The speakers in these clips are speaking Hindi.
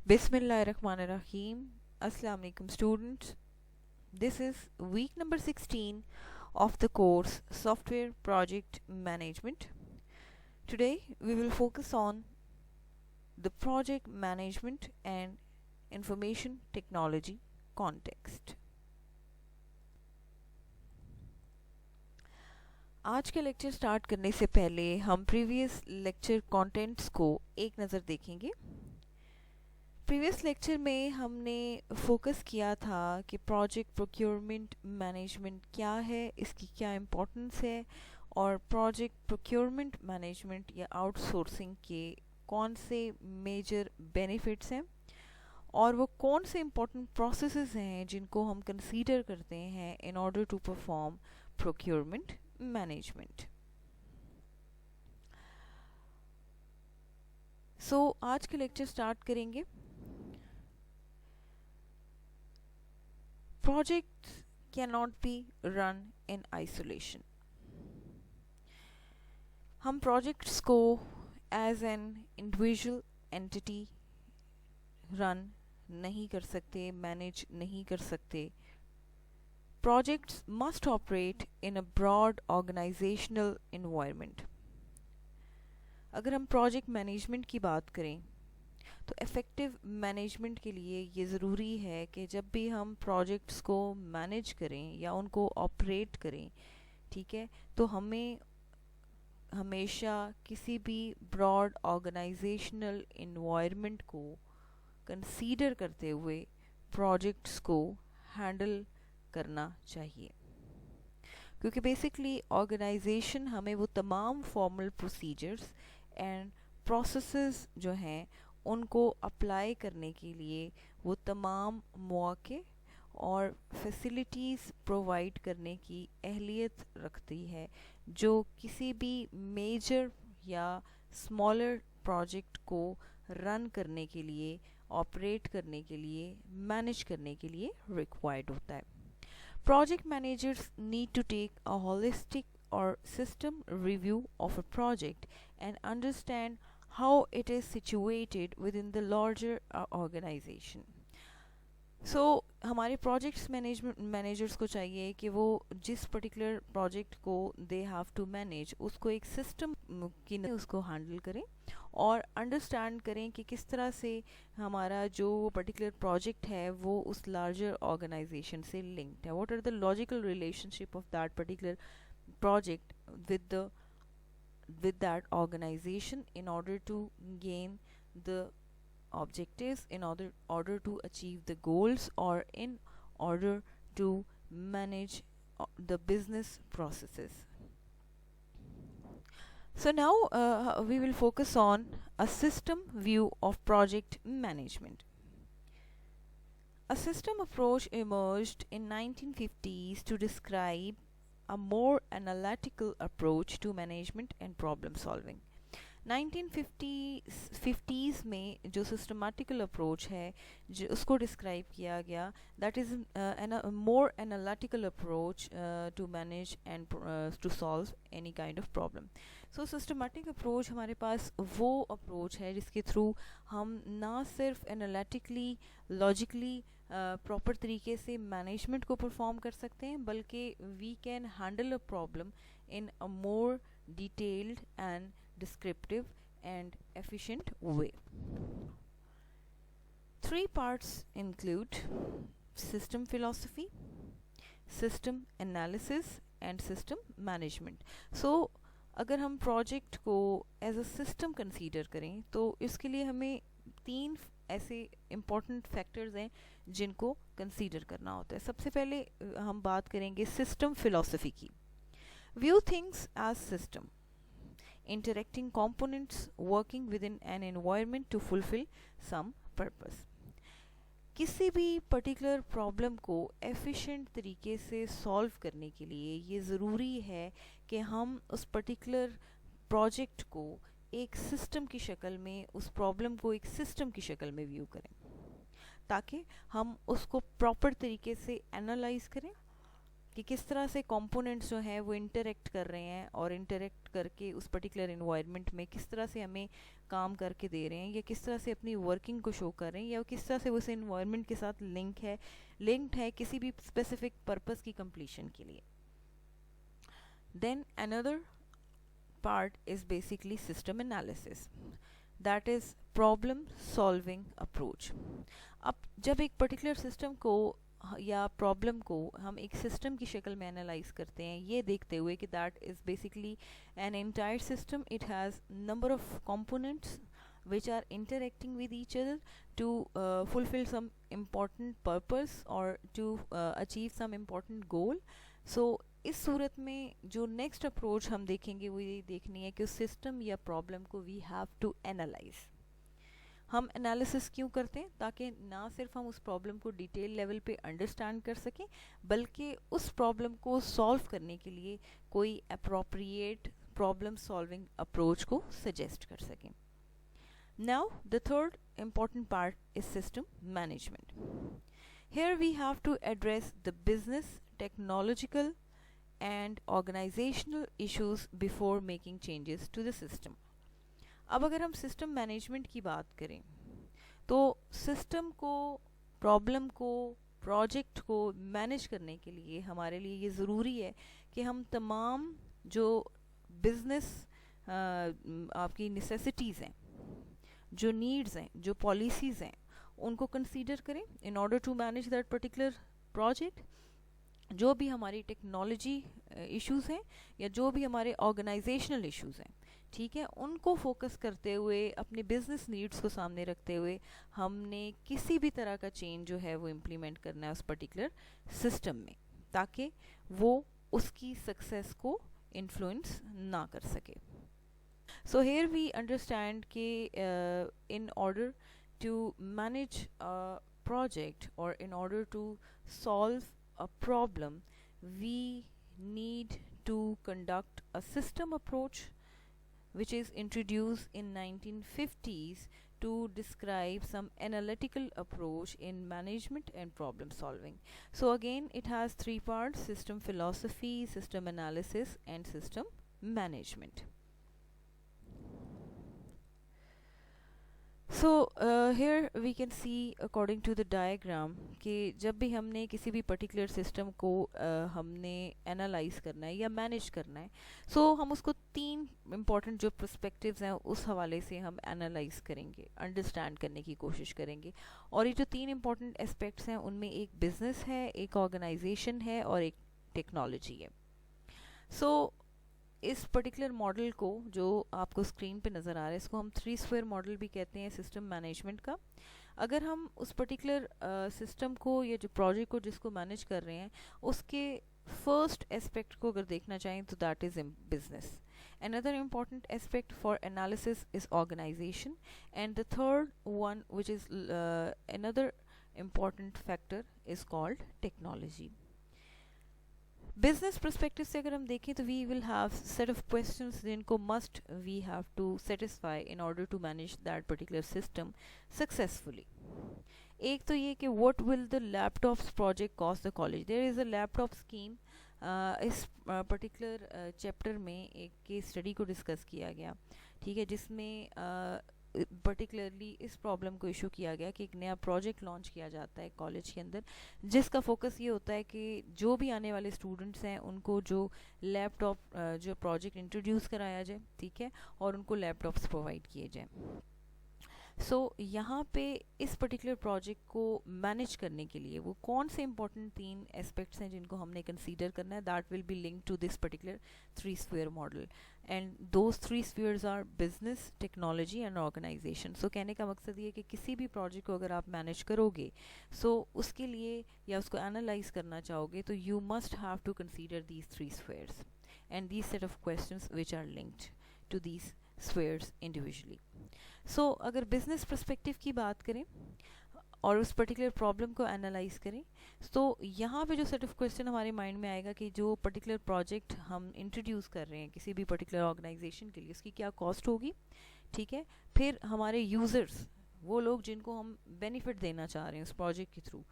Bismillahirrahmanirrahim. Assalamu alaikum students. This is week number 16 of the course Software Project Management. Today we will focus on the project management and information technology context. आज के लेक्चर स्टार्ट करने से पहले हम प्रीवियस लेक्चर कंटेंट्स को एक नज़र देखेंगे। प्रीवियस लेक्चर में हमने फोकस किया था कि प्रोजेक्ट प्रोक्योरमेंट मैनेजमेंट क्या है, इसकी क्या इम्पोर्टेंस है और प्रोजेक्ट प्रोक्योरमेंट मैनेजमेंट या आउटसोर्सिंग के कौन से मेजर बेनिफिट्स हैं और वो कौन से इम्पोर्टेंट प्रोसेसेस हैं जिनको हम कंसीडर करते हैं in order to perform procurement management. So आज के लेक्चर स्टार्ट करेंगे। Projects cannot be run in isolation. हम projects को as an individual entity run नहीं कर सकते, manage नहीं कर सकते। Projects must operate in a broad organizational environment. अगर हम project management की बात करें तो इफ़ेक्टिव मैनेजमेंट के लिए ये ज़रूरी है कि जब भी हम प्रोजेक्ट्स को मैनेज करें या उनको ऑपरेट करें, ठीक है, तो हमें हमेशा किसी भी ब्रॉड ऑर्गेनाइजेशनल इन्वायरमेंट को कंसीडर करते हुए प्रोजेक्ट्स को हैंडल करना चाहिए, क्योंकि बेसिकली ऑर्गेनाइजेशन हमें वो तमाम फॉर्मल प्रोसीजर्स एंड प्रोसेसेस जो हैं उनको अप्लाई करने के लिए वो तमाम मौके और फैसिलिटीज़ प्रोवाइड करने की अहलियत रखती है जो किसी भी मेजर या स्मॉलर प्रोजेक्ट को रन करने के लिए, ऑपरेट करने के लिए, मैनेज करने के लिए रिक्वायर्ड होता है। Project managers need to take a holistic और system review of a project and understand how it is situated within the larger organization. So हमारे प्रोजेक्ट्स मैनेजर्स को चाहिए कि वो जिस पर्टिकुलर प्रोजेक्ट को दे हैव टू मैनेज उसको एक सिस्टम की उसको हैंडल करें और अंडरस्टैंड करें कि किस तरह से हमारा जो पर्टिकुलर प्रोजेक्ट है वो उस लार्जर ऑर्गेनाइजेशन से लिंक्ड है। What are the logical relationship of that particular project with that organization in order to gain the objectives, in order to achieve the goals, or in order to manage the business processes. So now we will focus on a system view of project management. A system approach emerged in 1950s to describe a more analytical approach to management and problem solving. 1950s में जो सिस्टमैटिकल अप्रोच है जो उसको डिस्क्राइब किया गया, that is more analytical approach to manage and to solve any kind of problem. So systematic approach हमारे पास वो अप्रोच है जिसके थ्रू हम ना सिर्फ एनालिटिकली लॉजिकली प्रॉपर तरीके से मैनेजमेंट को परफॉर्म कर सकते हैं, बल्कि we can handle a problem in a more detailed and descriptive and efficient way. Three parts include system philosophy, system analysis and system management. So अगर हम प्रोजेक्ट को एज अ सिस्टम कंसीडर करें तो इसके लिए हमें तीन ऐसे इम्पॉर्टेंट फैक्टर्स हैं जिनको कंसीडर करना होता है। सबसे पहले हम बात करेंगे सिस्टम फिलॉसफी की। View things as system, interacting components working within an environment to fulfill some purpose. किसी भी पर्टिकुलर प्रॉब्लम को एफिशिएंट तरीके से सॉल्व करने के लिए ये ज़रूरी है कि हम उस पर्टिकुलर प्रोजेक्ट को एक सिस्टम की शक्ल में, उस प्रॉब्लम को एक सिस्टम की शक्ल में व्यू करें, ताकि हम उसको प्रॉपर तरीके से एनालाइज करें कि किस तरह से कंपोनेंट्स जो हैं वो इंटरेक्ट कर रहे हैं और इंटरेक्ट करके उस पर्टिकुलर इन्वायरमेंट में किस तरह से हमें काम करके दे रहे हैं, या किस तरह से अपनी वर्किंग को शो कर रहे हैं, या किस तरह से उस इन्वायरमेंट के साथ लिंक्ड है किसी भी स्पेसिफिक पर्पस की कंप्लीशन के लिए. Then another part is basically system analysis, that is problem solving approach. अब जब एक particular system को या प्रॉब्लम को हम एक सिस्टम की शक्ल में एनालाइज करते हैं, ये देखते हुए कि that is basically an entire system, it has number of components which are interacting with each other to fulfill some important purpose or to achieve some important goal. So इस सूरत में जो नेक्स्ट अप्रोच हम देखेंगे वो ये देखनी है कि उस सिस्टम या प्रॉब्लम को वी हैव टू एनालाइज. हम एनालिसिस क्यों करते हैं? ताकि ना सिर्फ हम उस प्रॉब्लम को डिटेल लेवल पे अंडरस्टैंड कर सकें, बल्कि उस प्रॉब्लम को सॉल्व करने के लिए कोई अप्रोप्रिएट प्रॉब्लम सॉल्विंग अप्रोच को सजेस्ट कर सकें. Now the third important part is system management. Here we have to address the business, technological and organizational issues before making changes to the system. अब अगर हम सिस्टम मैनेजमेंट की बात करें तो सिस्टम को, प्रॉब्लम को, प्रोजेक्ट को मैनेज करने के लिए हमारे लिए ये ज़रूरी है कि हम तमाम जो बिज़नेस आपकी नेसेसिटीज़ हैं, जो नीड्स हैं, जो पॉलिसीज़ हैं, उनको कंसीडर करें in order to manage that particular project. जो भी हमारी टेक्नोलॉजी इश्यूज़ हैं या जो भी हमारे ऑर्गेनाइजेशनल इश्यूज़ हैं, ठीक है, उनको फोकस करते हुए, अपने बिजनेस नीड्स को सामने रखते हुए हमने किसी भी तरह का चेंज जो है वो इम्प्लीमेंट करना है उस पर्टिकुलर सिस्टम में, ताकि वो उसकी सक्सेस को इन्फ्लुएंस ना कर सके. So here we understand कि in order to manage a project or in order to solve a problem, we need to conduct a system approach which is introduced in 1950s to describe some analytical approach in management and problem solving. So again it has three parts: system philosophy, system analysis and system management. So here we can see according to the diagram कि जब भी हमने किसी भी पर्टिकुलर सिस्टम को हमने एनालाइज करना है या मैनेज करना है, सो हम उसको तीन इम्पॉर्टेंट जो पर्सपेक्टिव्स हैं उस हवाले से हम एनालाइज करेंगे, अंडरस्टैंड करने की कोशिश करेंगे. और ये जो तीन इम्पॉर्टेंट एस्पेक्ट्स हैं उनमें एक बिजनेस है, एक ऑर्गेनाइजेशन है और एक टेक्नोलॉजी है. सो इस पर्टिकुलर मॉडल को जो आपको स्क्रीन पे नज़र आ रहा है, इसको हम 3 स्क्वायर मॉडल भी कहते हैं सिस्टम मैनेजमेंट का. अगर हम उस पर्टिकुलर सिस्टम को या जो प्रोजेक्ट को जिसको मैनेज कर रहे हैं उसके फर्स्ट एस्पेक्ट को अगर देखना चाहें तो that is business. Another important aspect for analysis is organization, and the third one, which is another important factor, is called technology. Business perspective से अगर हम देखें तो we will have set of questions जिनको must we have to satisfy in order to manage that particular system successfully. एक तो ये कि what will the laptops project cost the college. There is a laptop scheme. इस पर्टिकुलर चैप्टर में एक केस स्टडी को डिस्कस किया गया, ठीक है, जिसमें पर्टिकुलरली इस प्रॉब्लम को इशू किया गया कि एक नया प्रोजेक्ट लॉन्च किया जाता है कॉलेज के अंदर, जिसका फोकस ये होता है कि जो भी आने वाले स्टूडेंट्स हैं उनको जो लैपटॉप जो प्रोजेक्ट इंट्रोड्यूस कराया जाए, ठीक है, और उनको लैपटॉप्स प्रोवाइड किए जाएं. सो यहाँ पे इस पर्टिकुलर प्रोजेक्ट को मैनेज करने के लिए वो कौन से इंपॉर्टेंट 3 एस्पेक्ट्स हैं जिनको हमने कंसीडर करना है, that will be link to this particular 3 sphere model. And those 3 spheres are business, technology and organisation. So कहने का मकसद ये है कि किसी भी प्रोजेक्ट को अगर आप मैनेज करोगे, सो उसके लिए या उसको एनालाइज करना चाहोगे, तो you must have to consider these 3 spheres and these set of questions which are linked to these spheres individually. So अगर बिजनेस पर्सपेक्टिव की बात करें और उस पर्टिकुलर प्रॉब्लम को एनालाइज करें, तो यहाँ पे जो सेट ऑफ क्वेश्चन हमारे माइंड में आएगा कि जो पर्टिकुलर प्रोजेक्ट हम इंट्रोड्यूस कर रहे हैं किसी भी पर्टिकुलर ऑर्गेनाइजेशन के लिए, उसकी क्या कॉस्ट होगी, ठीक है. फिर हमारे यूज़र्स, वो लोग जिनको हम बेनिफिट देना चाह रहे हैं उस प्रोजेक्ट के थ्रू,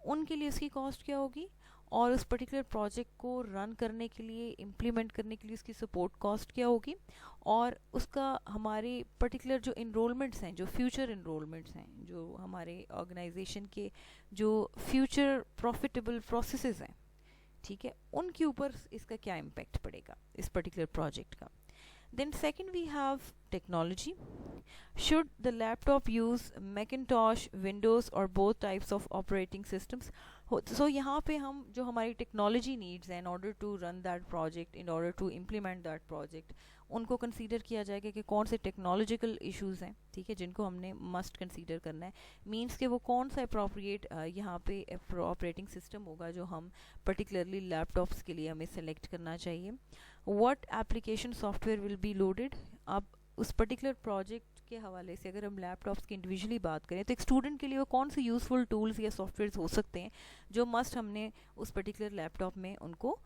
उनके लिए उसकी कॉस्ट क्या होगी, और उस पर्टिकुलर प्रोजेक्ट को रन करने के लिए, इम्प्लीमेंट करने के लिए उसकी सपोर्ट कॉस्ट क्या होगी, और उसका हमारे पर्टिकुलर जो इनरोलमेंट्स हैं, जो फ्यूचर इनरोलमेंट्स हैं, जो हमारे ऑर्गेनाइजेशन के जो फ्यूचर प्रॉफिटेबल प्रोसेसेस हैं, ठीक है, उनके ऊपर इसका क्या इम्पैक्ट पड़ेगा इस पर्टिकुलर प्रोजेक्ट का. Then second we have technology. Should the laptop use Macintosh, Windows or both types of operating systems? So यहाँ पे हम जो हमारी technology needs हैं in order to run that project, in order to implement that project, उनको कंसीडर किया जाएगा कि कौन से टेक्नोलॉजिकल इश्यूज हैं, ठीक है, जिनको हमने मस्ट कंसीडर करना है. मींस कि वो कौन सा अप्रोप्रिएट यहाँ पे ऑपरेटिंग सिस्टम होगा जो हम पर्टिकुलरली लैपटॉप्स के लिए हमें सेलेक्ट करना चाहिए. What application software will be loaded. अब उस पर्टिकुलर प्रोजेक्ट के हवाले से अगर हम लैपटॉप्स की इंडिविजुअली बात करें तो एक स्टूडेंट के लिए वो कौन से यूज़फुल टूल्स या सॉफ्टवेयर हो सकते हैं जो मस्ट हमने उस पर्टिकुलर लैपटॉप में उनको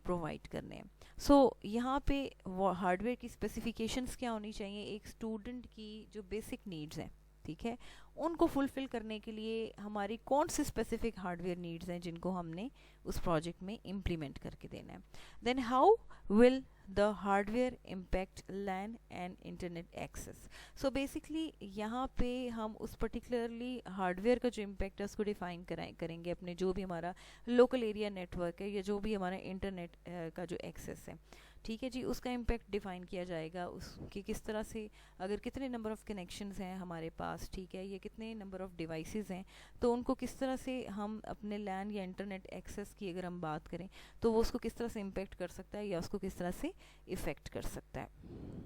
प्रोवाइड करने हैं. सो यहाँ पे हार्डवेयर की स्पेसिफिकेशंस क्या होनी चाहिए, एक स्टूडेंट की जो बेसिक नीड्स हैं, ठीक है, उनको फुलफिल करने के लिए हमारी कौन से स्पेसिफिक हार्डवेयर नीड्स हैं जिनको हमने उस प्रोजेक्ट में इम्प्लीमेंट करके देना है. Then how will the hardware impact LAN and internet access. So basically यहाँ पे हम उस पर्टिकुलरली हार्डवेयर का जो इम्पैक्ट है उसको डिफाइन करेंगे अपने जो भी हमारा लोकल एरिया नेटवर्क है या जो भी हमारा इंटरनेट का जो एक्सेस है, ठीक है जी, उसका इम्पैक्ट डिफाइन किया जाएगा. उसकी किस तरह से, अगर कितने नंबर ऑफ़ कनेक्शंस हैं हमारे पास, ठीक है, ये कितने नंबर ऑफ़ डिवाइसेस हैं, तो उनको किस तरह से हम अपने लैन या इंटरनेट एक्सेस की अगर हम बात करें तो वो उसको किस तरह से इम्पैक्ट कर सकता है या उसको किस तरह से इफ़ेक्ट कर सकता है.